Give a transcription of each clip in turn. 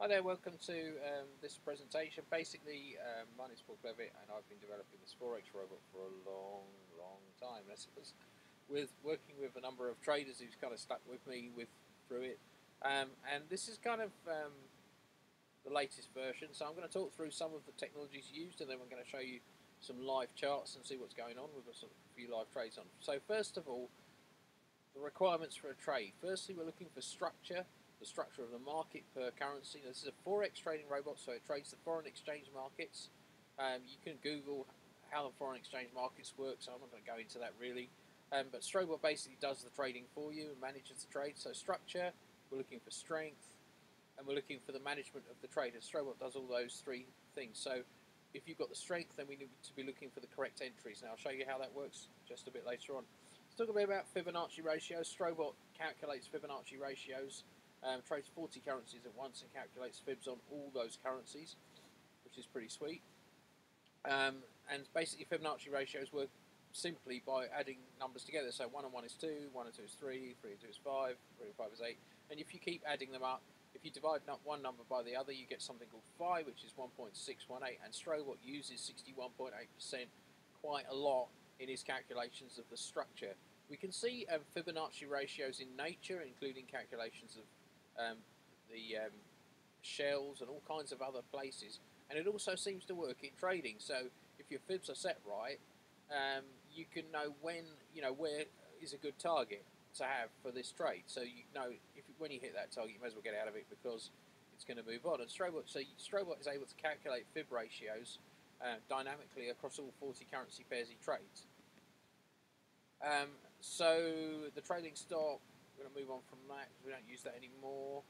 Hi there, welcome to this presentation. Basically, my name is Paul Clevitt and I've been developing this Forex robot for a long time. This was working with a number of traders who's kind of stuck with me through it. And this is kind of the latest version, so I'm going to talk through some of the technologies used and then we're going to show you some live charts and see what's going on. We've got a few live trades on. So first of all, the requirements for a trade. Firstly, we're looking for structure, the structure of the market per currency. This is a Forex trading robot, so it trades the foreign exchange markets. You can Google how the foreign exchange markets work, so I'm not going to go into that really. But STRobot basically does the trading for you and manages the trade. So structure, we're looking for strength, and we're looking for the management of the trade. And STRobot does all those three things. So if you've got the strength, then we need to be looking for the correct entries. Now I'll show you how that works just a bit later on. Let's talk a bit about Fibonacci ratios. STRobot calculates Fibonacci ratios, trades 40 currencies at once and calculates fibs on all those currencies, which is pretty sweet. And basically Fibonacci ratios work simply by adding numbers together. So 1 and 1 is 2, 1 and 2 is 3, 3 and 2 is 5, 3 and 5 is 8. And if you keep adding them up, if you divide one number by the other, you get something called phi, which is 1.618. And STRobot uses 61.8% quite a lot in his calculations of the structure. We can see Fibonacci ratios in nature, including calculations of the shells and all kinds of other places, and it also seems to work in trading. So if your fibs are set right, you can know where is a good target to have for this trade. So you know when you hit that target, you may as well get out of it because it's going to move on. And STRobot is able to calculate fib ratios dynamically across all 40 currency pairs he trades. So the trading stock, we're going to move on from that because we don't use that anymore.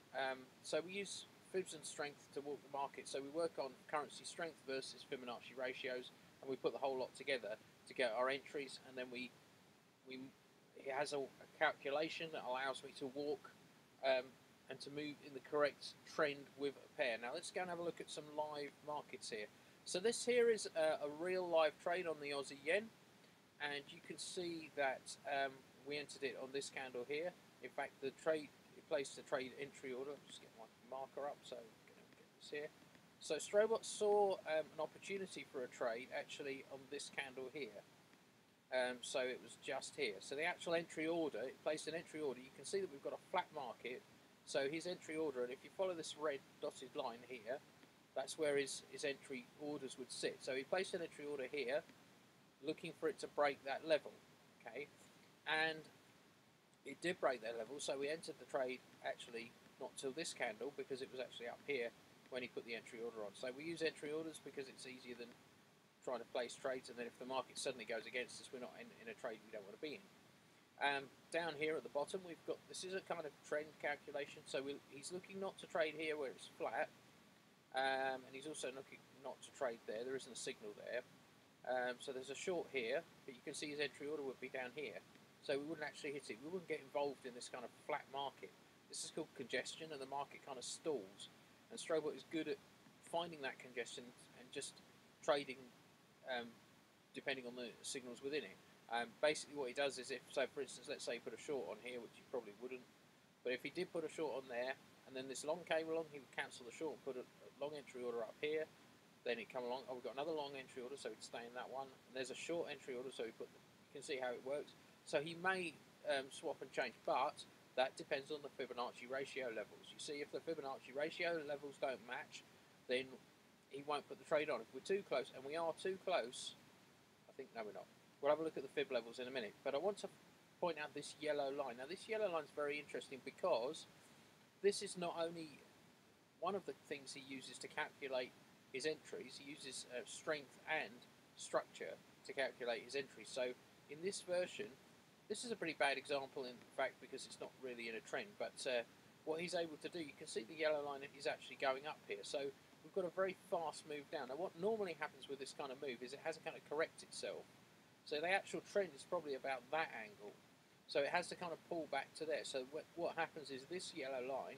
So we use fibs and strength to walk the market. So we work on currency strength versus Fibonacci ratios, and we put the whole lot together to get our entries. And then it has a calculation that allows me to walk and to move in the correct trend with a pair. Now let's go and have a look at some live markets here. So this here is a real live trade on the Aussie yen, and you can see that we entered it on this candle here. In fact, it placed the trade entry order. Just get my marker up so I'm going to get this here. So STRobot saw an opportunity for a trade actually on this candle here. So it was just here. So the actual entry order, it placed an entry order. You can see that we've got a flat market. So his entry order, and if you follow this red dotted line here, that's where his entry orders would sit. So he placed an entry order here, looking for it to break that level. Okay, and it did break that level, so we entered the trade actually not till this candle because it was actually up here when he put the entry order on. So we use entry orders because it's easier than trying to place trades, and then if the market suddenly goes against us, we're not in a trade we don't want to be in. Down here at the bottom, we've got, this is a kind of trend calculation, so he's looking not to trade here where it's flat, and he's also looking not to trade there. There isn't a signal there. So there's a short here, but you can see his entry order would be down here. So we wouldn't actually hit it. We wouldn't get involved in this kind of flat market. This is called congestion, and the market kind of stalls. And STRobot is good at finding that congestion and just trading depending on the signals within it. Basically what he does is, so for instance, let's say he put a short on here, which he probably wouldn't, but if he did put a short on there, and then this long came along, he would cancel the short and put a long entry order up here. Then he'd come along, oh, we've got another long entry order, so he'd stay in that one. And there's a short entry order, so you can see how it works. So he may swap and change, but that depends on the Fibonacci ratio levels. You see, if the Fibonacci ratio levels don't match, then he won't put the trade on. If we're too close, and we are too close, I think, no, we're not. We'll have a look at the fib levels in a minute. But I want to point out this yellow line. Now, this yellow line is very interesting because this is not only one of the things he uses to calculate his entries. He uses strength and structure to calculate his entries. So in this version, this is a pretty bad example in fact because it's not really in a trend, but what he's able to do, you can see the yellow line is actually going up here. So we've got a very fast move down. Now what normally happens with this kind of move is it has to kind of correct itself. So the actual trend is probably about that angle. So it has to kind of pull back to there. So what happens is this yellow line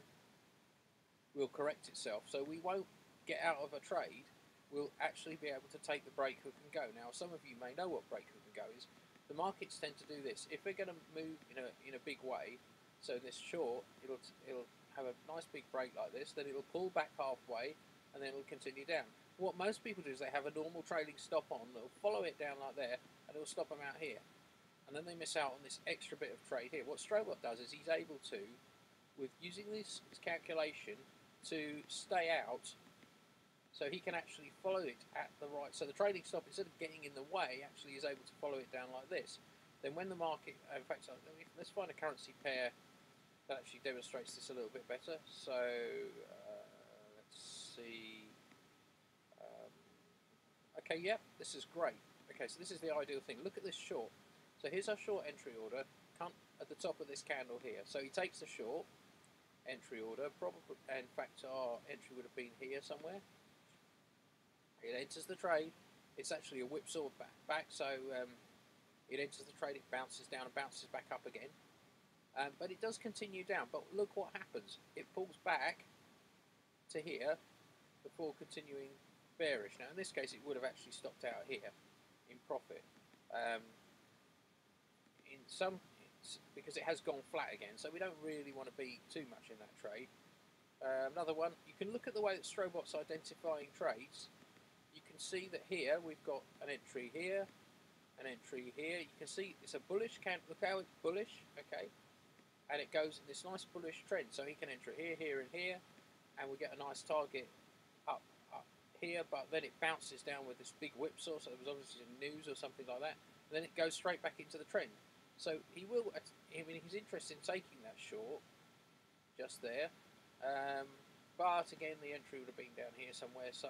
will correct itself. So we won't get out of a trade, we'll actually be able to take the break hook and go. Now, some of you may know what break hook and go is. The markets tend to do this. If we're going to move in a big way, so this short, it'll have a nice big break like this, then it will pull back halfway, and then it will continue down. What most people do is they have a normal trailing stop on, they'll follow it down like there, and it'll stop them out here. And then they miss out on this extra bit of trade here. What STRobot does is he's able to, with using this calculation, to stay out, so he can actually follow it at the right. So the trading stop, instead of getting in the way, actually is able to follow it down like this. Then when the market, in fact, let's find a currency pair that actually demonstrates this a little bit better. So let's see. Okay, yep, this is great. Okay, so this is the ideal thing. Look at this short. So here's our short entry order, come at the top of this candle here. So he takes the short entry order, probably, in fact our entry would have been here somewhere. It enters the trade. It's actually a whipsaw back, so it enters the trade, it bounces down and bounces back up again. But it does continue down, but look what happens. It pulls back to here before continuing bearish. Now in this case it would have actually stopped out here in profit. In some, because it has gone flat again, so we don't really want to be too much in that trade. Another one, you can look at the way that STRobot's identifying trades. You can see that here we've got an entry here, an entry here. You can see it's a bullish candle. Look how it's bullish, okay? And it goes in this nice bullish trend. So he can enter here, here, and here, and we get a nice target up here. But then it bounces down with this big whipsaw. So there was obviously some news or something like that. And then it goes straight back into the trend. So he will. I mean, he's interested in taking that short, just there. But again, the entry would have been down here somewhere. So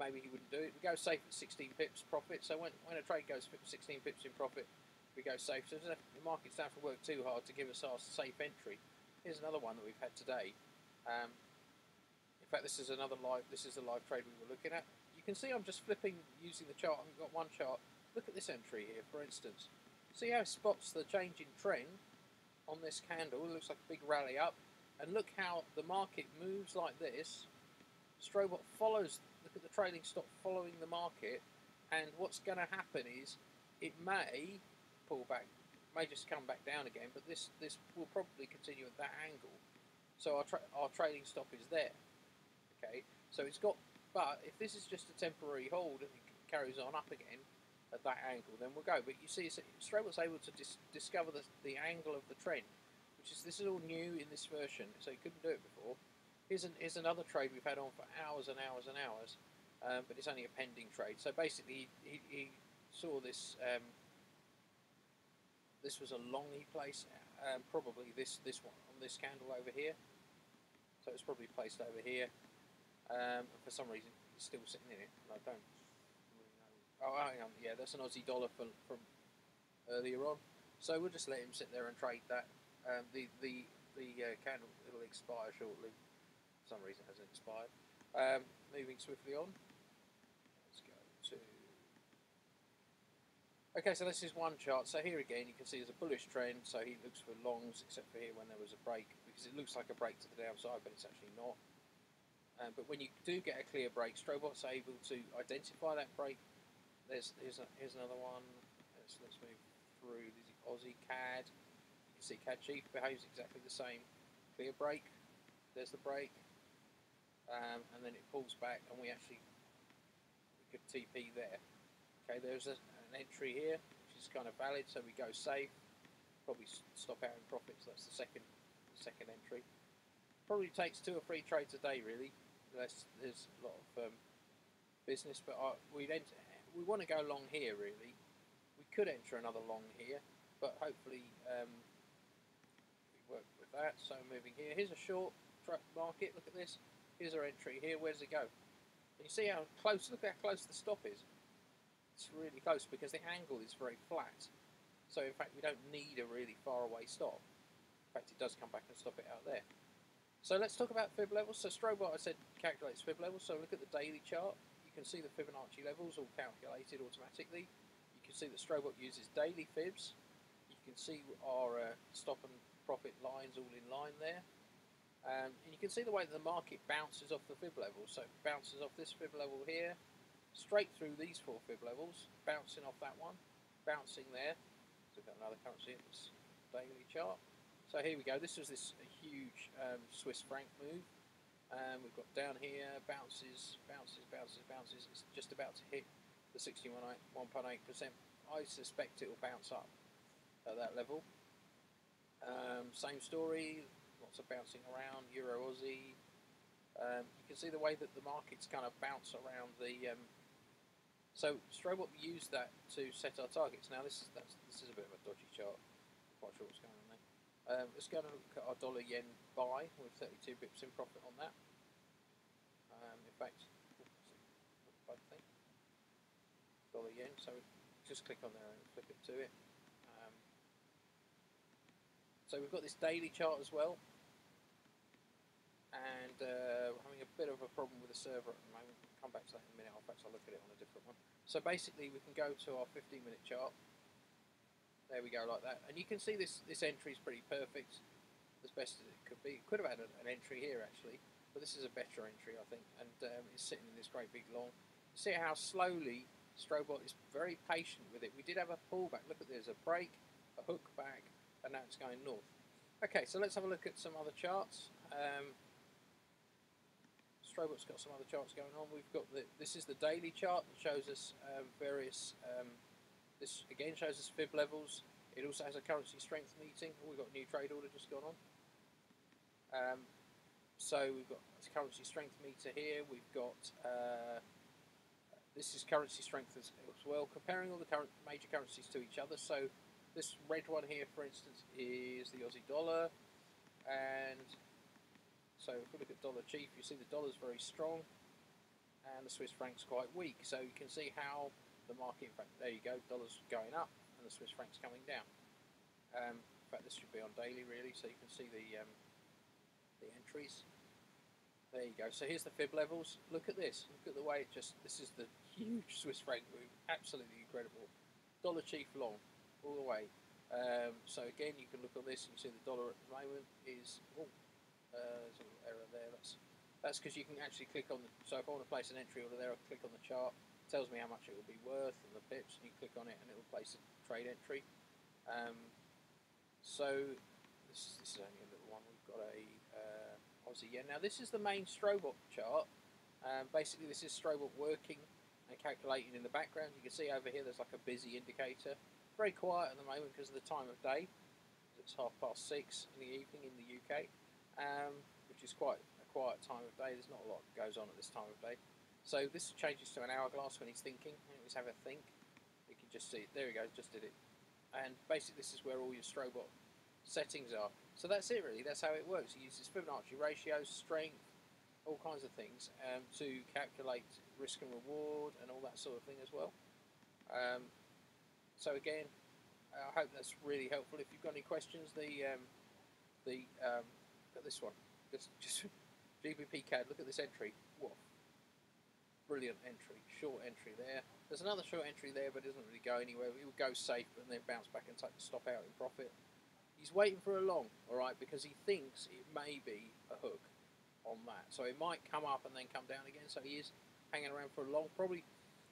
maybe he wouldn't do it. We go safe at 16 pips profit. So when a trade goes 16 pips in profit, we go safe. So the market's don't have to work too hard to give us our safe entry. Here's another one that we've had today. In fact, this is another live. This is the live trade we were looking at. You can see I'm just flipping using the chart. I've got one chart. Look at this entry here, for instance. See how it spots the change in trend on this candle. It looks like a big rally up. And look how the market moves like this. STRobot follows. Look at the trading stop following the market, and what's going to happen is it may pull back, may just come back down again, but this will probably continue at that angle. So our trading stop is there. Okay, so it's got. But if this is just a temporary hold and it carries on up again at that angle, then we'll go. But you see, STRobot's able to discover the angle of the trend, which is, this is all new in this version, so you couldn't do it before. Here's another trade we've had on for hours and hours and hours, but it's only a pending trade. So basically, he saw this. This was a long he placed, probably this one on this candle over here. So it's probably placed over here. For some reason, it's still sitting in it. I don't really know. Oh, hang on. Yeah, that's an Aussie dollar from earlier on. So we'll just let him sit there and trade that. The candle, it'll expire shortly. For some reason it hasn't expired. Moving swiftly on. Let's go to. Okay, so this is one chart. So here again, you can see there's a bullish trend. So he looks for longs, except for here when there was a break, because it looks like a break to the downside, but it's actually not. But when you do get a clear break, STRobot's able to identify that break. Here's another one. Let's move through. This is Aussie CAD. You can see CAD Chief behaves exactly the same. Clear break. There's the break. And then it pulls back, and we could TP there. Okay, there's an entry here, which is kind of valid, so we go safe. Probably stop out in profit, so that's the second entry. Probably takes 2 or 3 trades a day, really. There's a lot of business, but we want to go long here, really. We could enter another long here, but hopefully we work with that. So moving here, here's a short market. Look at this. Here's our entry here. Where does it go? And you see how close. Look how close the stop is. It's really close because the angle is very flat. So in fact, we don't need a really far away stop. In fact, it does come back and stop it out there. So let's talk about fib levels. So STRobot, I said, calculates fib levels. So look at the daily chart. You can see the Fibonacci levels all calculated automatically. You can see that STRobot uses daily fibs. You can see our stop and profit lines all in line there. And you can see the way that the market bounces off the fib levels. So it bounces off this fib level here, straight through these 4 fib levels, bouncing off that one, bouncing there. So we've got another currency in this daily chart. So here we go. This was this huge Swiss franc move. We've got down here, bounces, bounces, bounces, bounces. It's just about to hit the 61.8%. I suspect it will bounce up at that level. Same story, lots of bouncing around, Euro Aussie. You can see the way that the markets kind of bounce around the. So STRobot used that to set our targets. Now this is a bit of a dodgy chart. Not quite sure what's going on there. Let's go and look at our dollar yen buy with 32 bips in profit on that. In fact, dollar yen. So just click on there and flip it to it. So we've got this daily chart as well, and we're having a bit of a problem with the server at the moment. We'll come back to that in a minute. Perhaps I'll look at it on a different one. So basically, we can go to our 15-minute chart. There we go, like that, and you can see this entry is pretty perfect, as best as it could be. It could have had an entry here actually, but this is a better entry, I think, and it's sitting in this great big long. See how slowly STRobot is very patient with it. We did have a pullback. Look at there's a break, a hook back, and now it's going north. Okay, so let's have a look at some other charts. STRobot's got some other charts going on. We've got this is the daily chart that shows us various. This again shows us fib levels. It also has a currency strength meeting. We've got a new trade order just gone on. So we've got a currency strength meter here. We've got this is currency strength as well, comparing all the major currencies to each other. So this red one here, for instance, is the Aussie dollar, and so if we look at dollar chief, you see the dollar's very strong, and the Swiss franc's quite weak. So you can see how the market, in fact, there you go, dollar's going up, and the Swiss franc's coming down. In fact, this should be on daily, really, so you can see the entries. There you go. So here's the fib levels. Look at this. Look at the way it just. This is the huge Swiss franc move. Absolutely incredible. Dollar chief long, all the way. So again, you can look on this and you see the dollar at the moment is. Oh, there's a little error there. That's because you can actually click on the. So if I want to place an entry order there, I click on the chart. It tells me how much it will be worth and the pips, and you click on it and it will place a trade entry. So this is only a little one. We've got a. Aussie yen. Now this is the main STRobot chart. Basically this is STRobot working and calculating in the background. You can see over here there's like a busy indicator. Very quiet at the moment because of the time of day. It's 6:30 in the evening in the UK, which is quite a quiet time of day. There's not a lot that goes on at this time of day. So this changes to an hourglass when he's thinking. Let's have a think. You can just see it. There we go, just did it. And basically this is where all your STRobot settings are. So that's it really, that's how it works. It uses Fibonacci ratios, strength, all kinds of things to calculate risk and reward and all that sort of thing as well. So again, I hope that's really helpful. If you've got any questions, look at this one, just GBP CAD, look at this entry. What brilliant entry, short entry there. There's another short entry there, but it doesn't really go anywhere. It will go safe and then bounce back and take the stop out in profit. He's waiting for a long, alright, because he thinks it may be a hook on that. So it might come up and then come down again. So he is hanging around for a long, probably,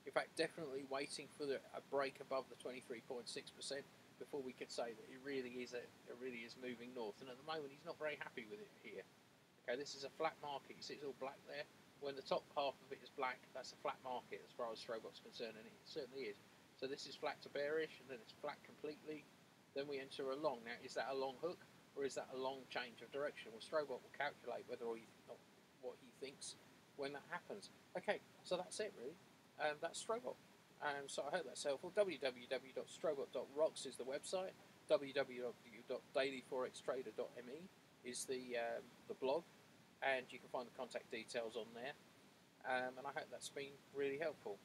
in fact, definitely waiting for a break above the 23.6% before we could say that it really is moving north. And at the moment, he's not very happy with it here. Okay, this is a flat market. You see it's all black there. When the top half of it is black, that's a flat market as far as STRobot's concerned, and it certainly is. So this is flat to bearish, and then it's flat completely. Then we enter a long. Now, is that a long hook or is that a long change of direction? Well, STRobot will calculate whether or not what he thinks when that happens. Okay, so that's it really. That's STRobot. So I hope that's helpful. www.strobot.rocks is the website. www.dailyforextrader.me is the blog, and you can find the contact details on there. And I hope that's been really helpful.